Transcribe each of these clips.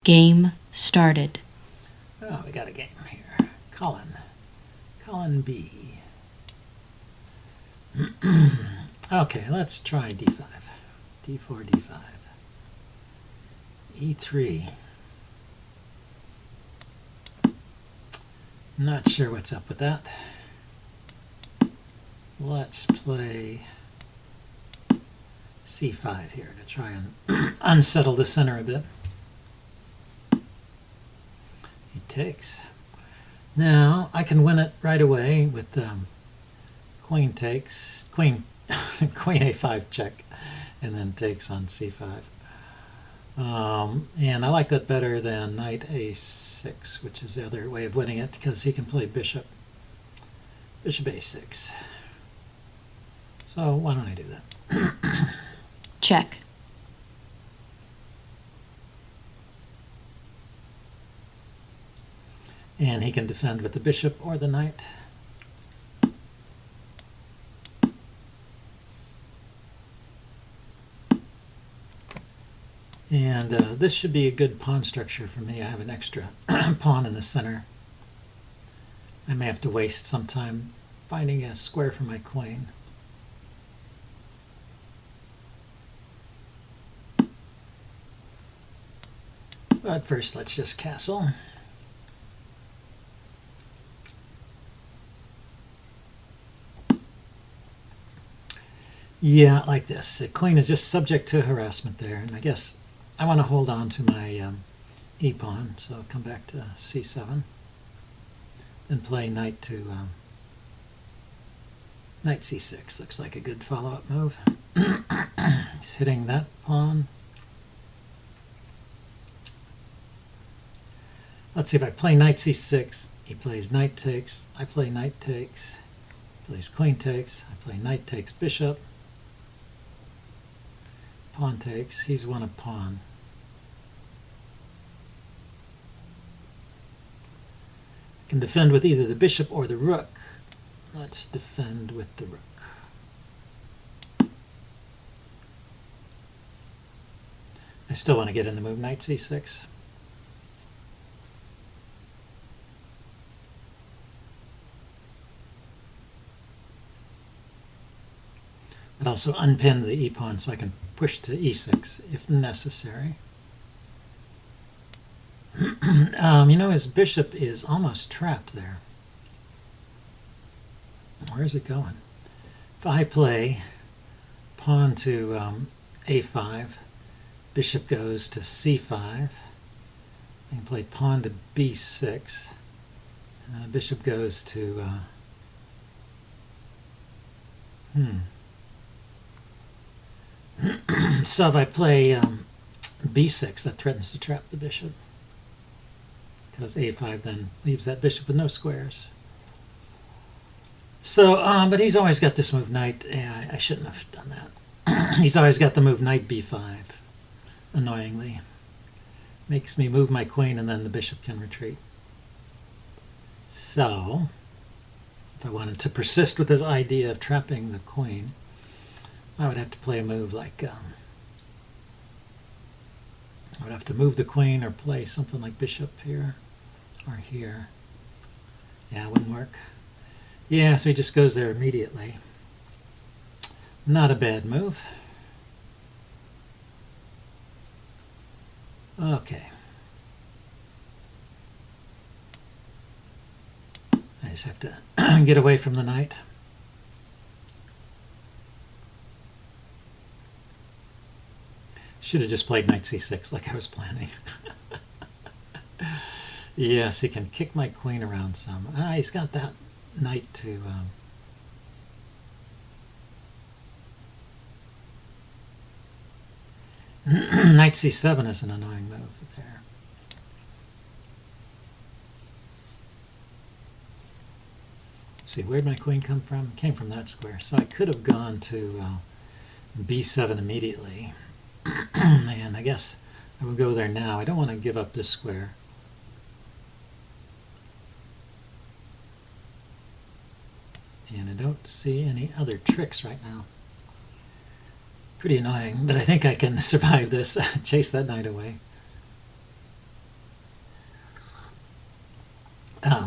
Game started. Oh, we got a game here. Colin B. Okay, let's try D5. D4, D5. E3. Not sure what's up with that. Let's play C5 here to try and unsettle the center a bit. He takes. Now I can win it right away with queen takes, queen A5 check, and then takes on C5. And I like that better than knight A6, which is the other way of winning it, because he can play bishop A6. So why don't I do that? Check. And he can defend with the bishop or the knight. And this should be a good pawn structure for me. I have an extra pawn in the center. I may have to waste some time finding a square for my queen. But first, let's just castle. Yeah, like this. The queen is just subject to harassment there, and I guess I want to hold on to my e-pawn, so I'll come back to c7, then play knight to knight c6. Looks like a good follow-up move. He's hitting that pawn. Let's see, if I play knight c6, he plays knight takes, I play knight takes, he plays queen takes, I play knight takes bishop, pawn takes, he's won a pawn. I can defend with either the bishop or the rook. Let's defend with the rook. I still want to get in the move knight c6. But also unpin the e-pawn so I can push to e6 if necessary. You know, his bishop is almost trapped there. Where is it going? If I play pawn to a5, bishop goes to c5, I can play pawn to b6, bishop goes to so if I play b6, that threatens to trap the bishop, because a5 then leaves that bishop with no squares. So, but he's always got this move knight. Yeah, I shouldn't have done that. He's always got the move knight b5, annoyingly. Makes me move my queen and then the bishop can retreat. So, if I wanted to persist with this idea of trapping the queen, I would have to play a move like, I would have to move the queen or play something like bishop here or here. Yeah, it wouldn't work. Yeah, so he just goes there immediately. Not a bad move. Okay. I just have to get away from the knight. Should have just played knight c6 like I was planning. Yes, he can kick my queen around some. He's got that knight to knight c7 is an annoying move there. Let's see, where'd my queen come from? It came from that square. So I could have gone to b7 immediately. And I guess I will go there now. I don't want to give up this square. And I don't see any other tricks right now. Pretty annoying, but I think I can survive this, chase that knight away.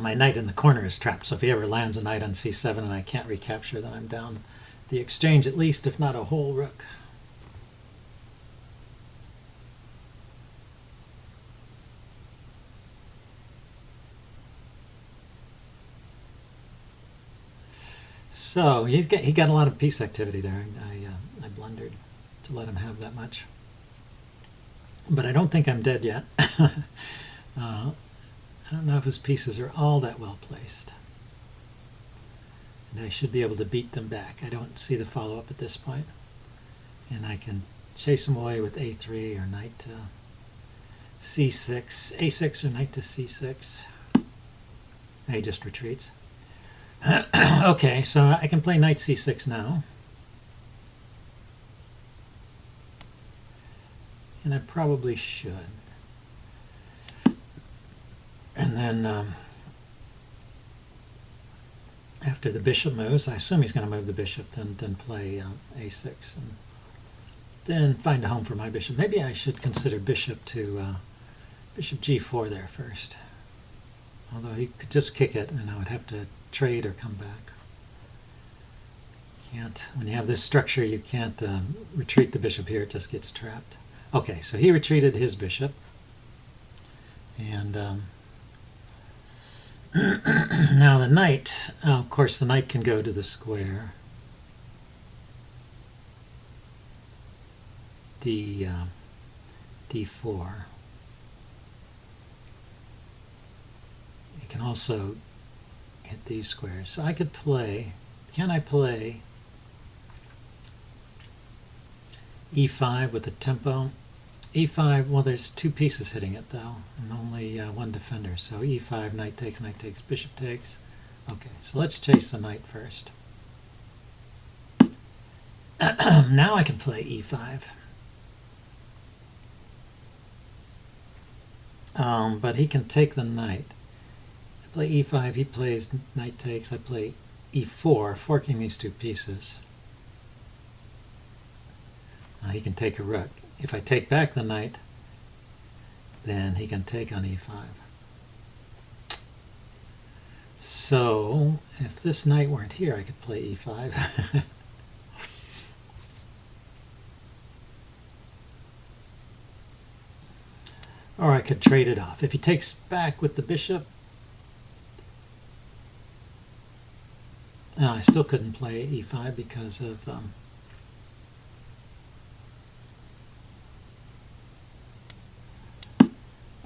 my knight in the corner is trapped. So if he ever lands a knight on c7 and I can't recapture, then I'm down the exchange at least, if not a whole rook. So he got a lot of piece activity there. I blundered to let him have that much. But I don't think I'm dead yet. I don't know if his pieces are all that well placed. And I should be able to beat them back. I don't see the follow-up at this point. And I can chase him away with a3 or knight to c6, a6 or knight to c6. And he just retreats. Okay, so I can play knight c6 now. And I probably should. And then after the bishop moves, I assume he's going to move the bishop, then play a6, and then find a home for my bishop. Maybe I should consider bishop to bishop g4 there first. Although he could just kick it, and I would have to trade or come back. Can't. When you have this structure, you can't retreat the bishop here. It just gets trapped. Okay, so he retreated his bishop, and now the knight. Of course, the knight can go to the square. D4. It can also hit these squares. So I could play. Can I play e5 with the tempo? e5, well, there's two pieces hitting it, though, and only one defender. So e5, knight takes, bishop takes. Okay, so let's chase the knight first. Now I can play e5. But he can take the knight. I play e5, he plays knight takes, I play e4, forking these two pieces. He can take a rook. If I take back the knight, then he can take on e5. So, if this knight weren't here, I could play e5. Or I could trade it off. If he takes back with the bishop, I still couldn't play e5 because of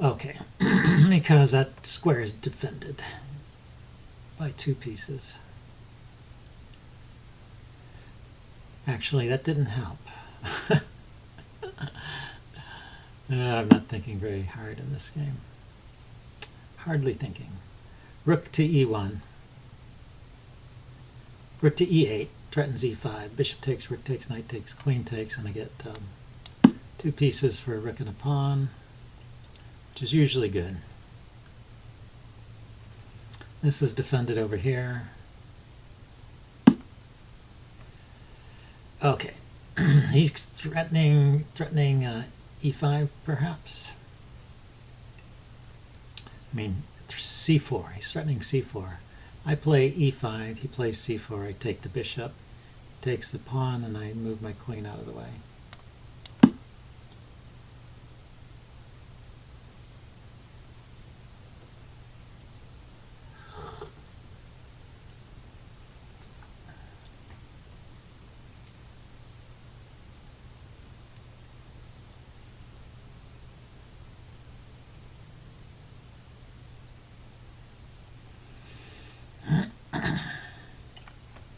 okay, because that square is defended by two pieces. Actually, that didn't help. I'm not thinking very hard in this game. Hardly thinking. Rook to e1. Rook to e8 threatens e5. Bishop takes, rook takes, knight takes, queen takes, and I get two pieces for a rook and a pawn, which is usually good. This is defended over here. Okay, he's threatening e5 perhaps. I mean c4. He's threatening c4. I play e5. He plays c4. I take the bishop. He takes the pawn, and I move my queen out of the way.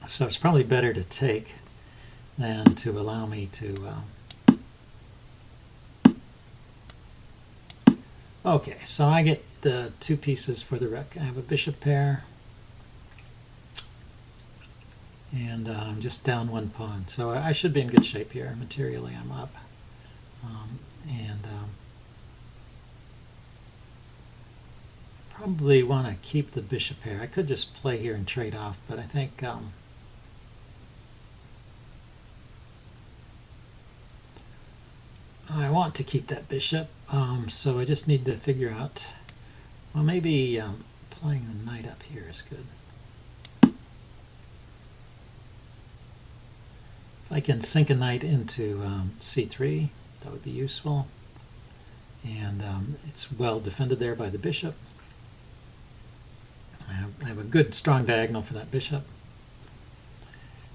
So it's probably better to take than to allow me to... Okay, so I get the two pieces for the rook. I have a bishop pair, and I'm just down one pawn. So I should be in good shape here. Materially, I'm up. Probably want to keep the bishop pair. I could just play here and trade off, but I think... I want to keep that bishop, so I just need to figure out, well, maybe playing the knight up here is good. If I can sink a knight into c3, that would be useful. And it's well defended there by the bishop. I have a good, strong diagonal for that bishop.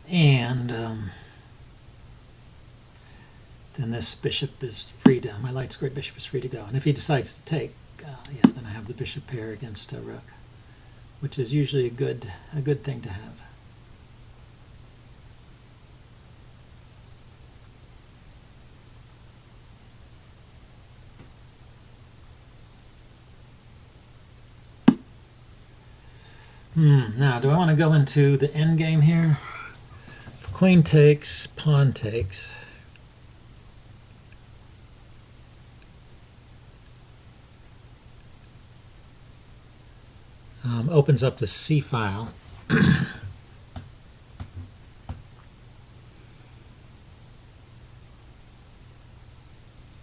And then this bishop is free to, my light squared bishop is free to go. And if he decides to take, yeah, then I have the bishop pair against a rook, which is usually a good thing to have. Now, do I want to go into the end game here? Queen takes, pawn takes. Opens up the C file.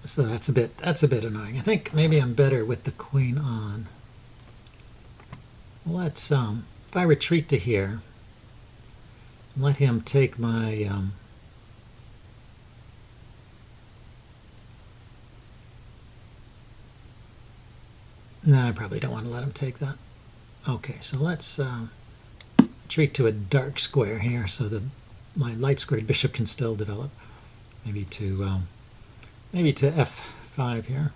So that's a bit annoying. I think maybe I'm better with the queen on. Let's if I retreat to here, let him take my no, I probably don't want to let him take that. Okay, so let's retreat to a dark square here so that my light squared bishop can still develop. Maybe to f5 here.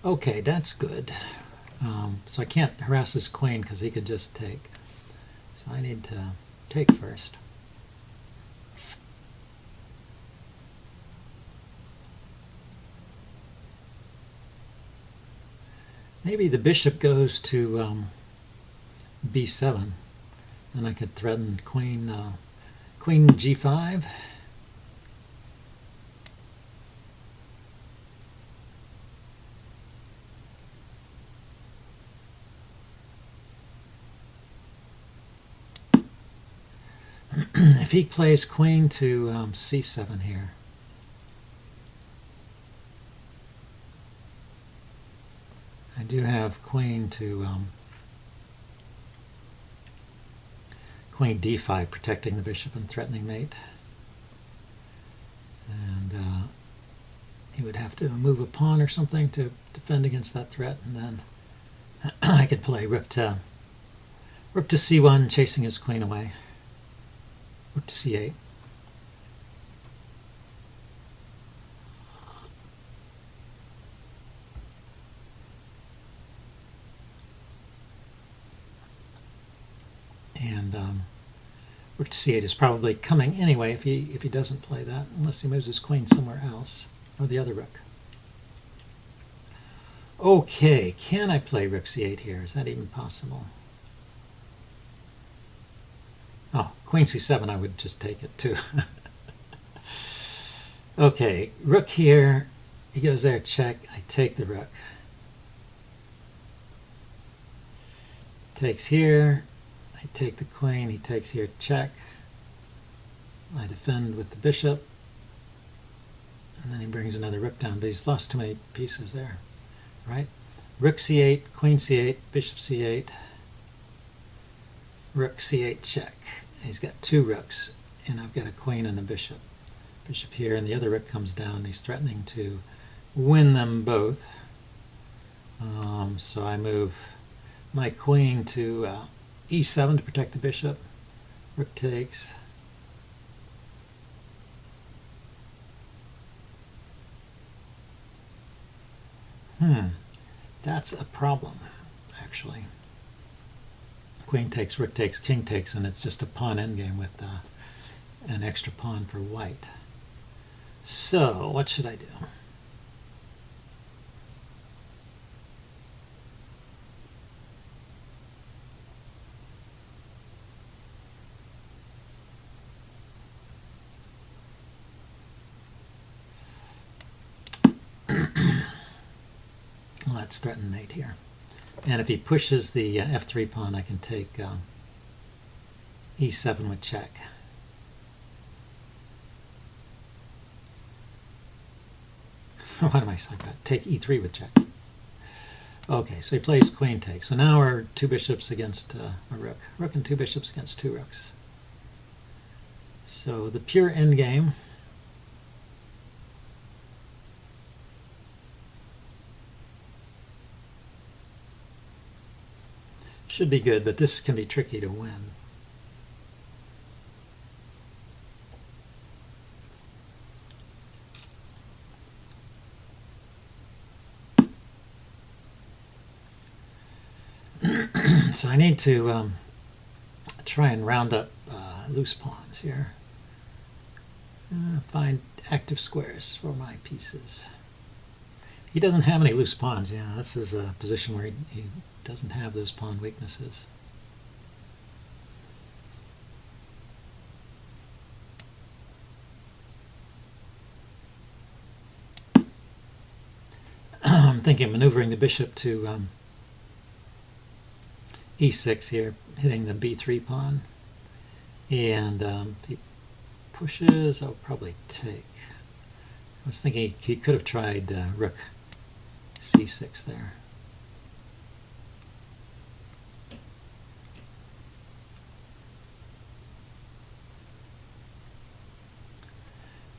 Okay, that's good. So I can't harass this queen because he could just take. So I need to take first. Maybe the bishop goes to b7, and I could threaten queen g5. If he plays queen to c7 here, I do have queen to queen d5 protecting the bishop and threatening mate. And he would have to move a pawn or something to defend against that threat, and then I could play rook to c1, chasing his queen away. Rook to c8. And rook to c8 is probably coming anyway if he doesn't play that, unless he moves his queen somewhere else, or the other rook. Okay, can I play rook c8 here? Is that even possible? Oh, queen c7, I would just take it too. Okay, rook here, he goes there, check, I take the rook. Takes here, I take the queen, he takes here, check. I defend with the bishop, and then he brings another rook down, but he's lost too many pieces there, right? Rook c8, queen c8, bishop c8, rook c8 check. He's got two rooks, and I've got a queen and a bishop. Bishop here, and the other rook comes down. He's threatening to win them both. So I move my queen to e7 to protect the bishop. Rook takes. That's a problem, actually. Queen takes, rook takes, king takes, and it's just a pawn endgame with an extra pawn for white. So, what should I do? Let's threaten mate here. And if he pushes the f3 pawn, I can take e7 with check. What am I saying about? Take e3 with check. Okay, so he plays queen takes. So now we're two bishops against a rook. Rook and two bishops against two rooks. So the pure endgame should be good, but this can be tricky to win. So I need to try and round up loose pawns here. Find active squares for my pieces. He doesn't have any loose pawns. Yeah, this is a position where he doesn't have those pawn weaknesses. I'm thinking of maneuvering the bishop to e6 here, hitting the b3 pawn. And if he pushes, I'll probably take. I was thinking he could have tried rook c6 there.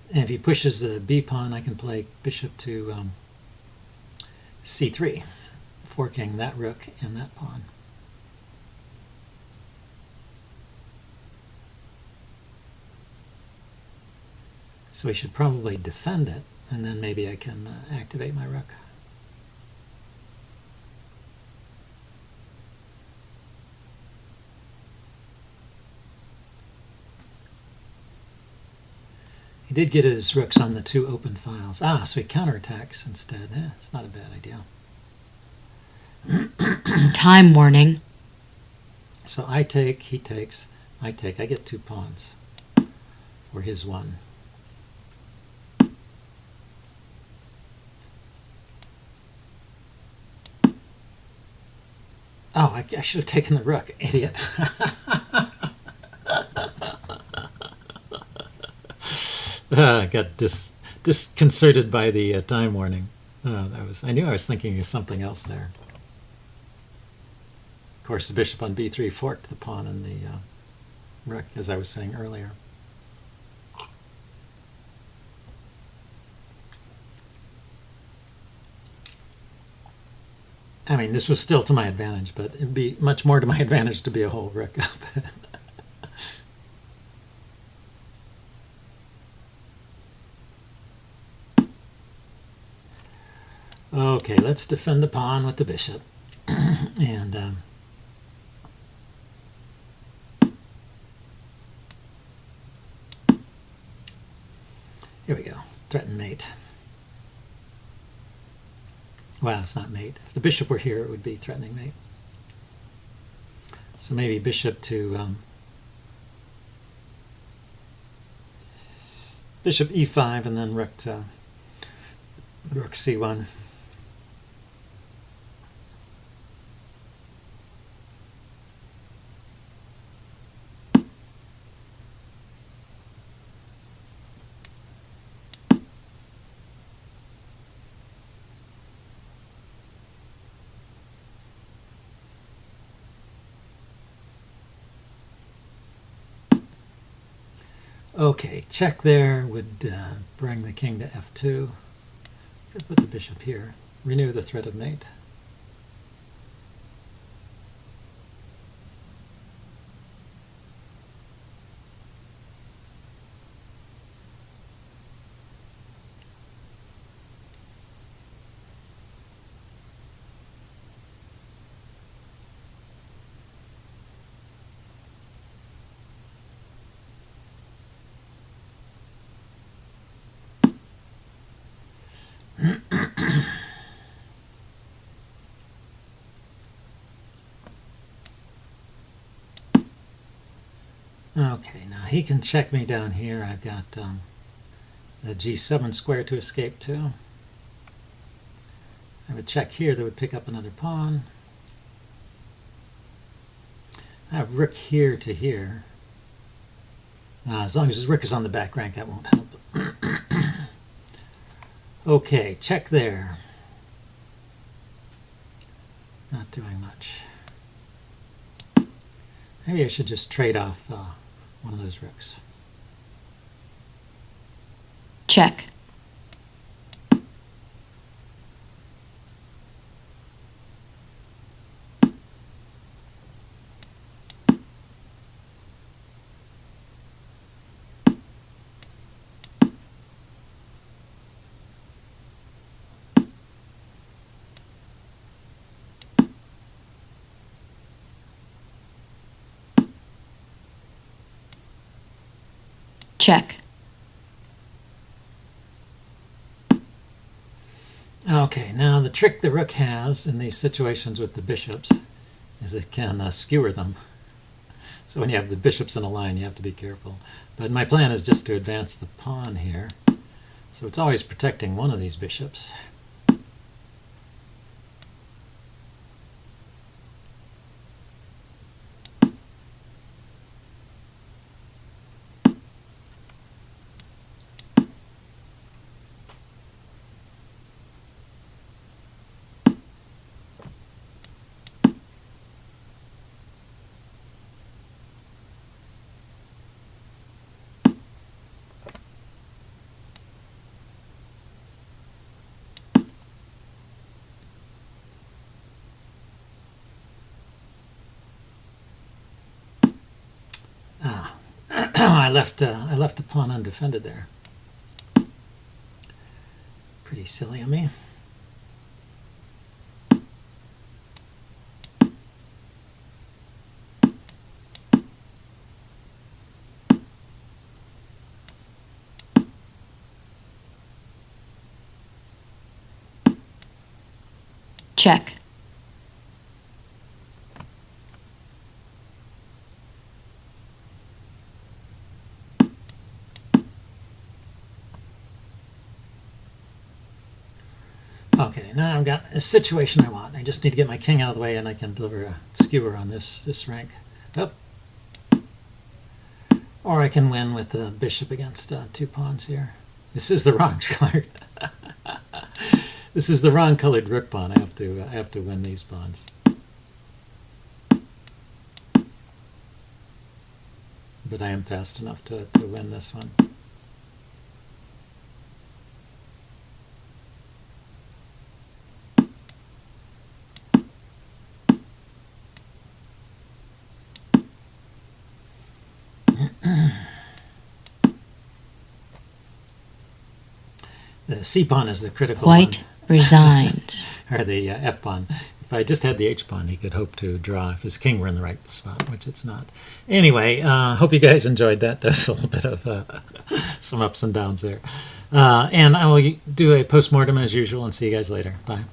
And if he pushes the b pawn, I can play bishop to c3, forking that rook and that pawn. So we should probably defend it, and then maybe I can activate my rook. He did get his rooks on the two open files. Ah, so he counterattacks instead. It's not a bad idea. Time warning. So I take, he takes, I take. I get 2 pawns for his one. Oh, I should have taken the rook, idiot. Got disconcerted by the time warning. I knew I was thinking of something else there. Of course, the bishop on b3 forked the pawn and the rook, as I was saying earlier. I mean, this was still to my advantage, but it'd be much more to my advantage to be a whole rook up. Okay, let's defend the pawn with the bishop. And here we go. Threaten mate. Well, it's not mate. If the bishop were here, it would be threatening mate. So maybe bishop to bishop e5, and then rook to rook c1. Okay, check there would bring the king to f2. Could put the bishop here. Renew the threat of mate. Okay, now he can check me down here. I've got the g7 square to escape to. I would check here that would pick up another pawn. have rook here to here. As long as his rook is on the back rank, that won't help. Okay, check there. Not doing much. Maybe I should just trade off one of those rooks. Check. Check. Okay, now the trick the rook has in these situations with the bishops is it can skewer them. So when you have the bishops in a line, you have to be careful. But my plan is just to advance the pawn here. So it's always protecting one of these bishops. I left the pawn undefended there. Pretty silly of me. Check. Okay, now I've got a situation I want. I just need to get my king out of the way and I can deliver a skewer on this rank. Oh. Or I can win with the bishop against 2 pawns here. This is the wrong colored. This is the wrong colored rook pawn. I have to win these pawns. But I am fast enough to win this one. The C pawn is the critical White one. resigns. Or the F pawn. If I just had the H pawn, he could hope to draw if his king were in the right spot, which it's not. Anyway, hope you guys enjoyed that. There's a little bit of some ups and downs there. And I will do a post-mortem as usual and see you guys later. Bye.